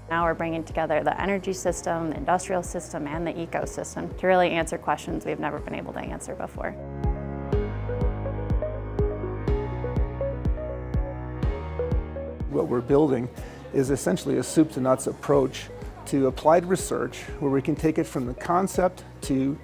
Now we're bringing together the energy system, the industrial system, and the ecosystem to really answer questions we've never been able to answer before. What we're building is essentially a soup to nuts approach to applied research where we can take it from the concept to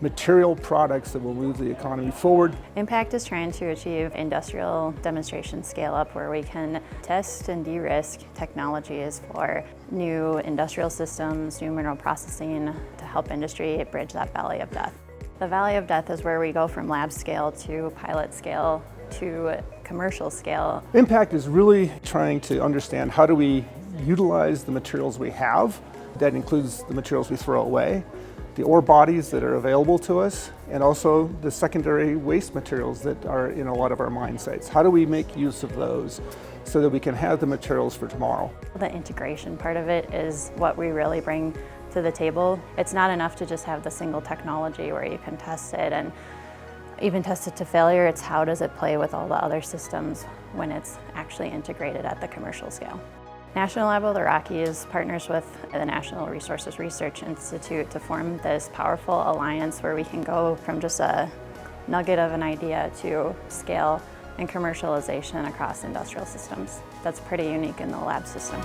material products that will move the economy forward. Impact is trying to achieve industrial demonstration scale up where we can test and de-risk technologies for new industrial systems, new mineral processing to help industry bridge that valley of death. The valley of death is where we go from lab scale to pilot scale to commercial scale. Impact is really trying to understand how do we utilize the materials we have. That includes the materials we throw away, the ore bodies that are available to us, and also the secondary waste materials that are in a lot of our mine sites. How do we make use of those so that we can have the materials for tomorrow? The integration part of it is what we really bring to the table. It's not enough to just have the single technology where you can test it and even test it to failure. It's how does it play with all the other systems when it's actually integrated at the commercial scale. National Lab of the Rockies partners with the National Resources Research Institute to form this powerful alliance where we can go from just a nugget of an idea to scale and commercialization across industrial systems. That's pretty unique in the lab system.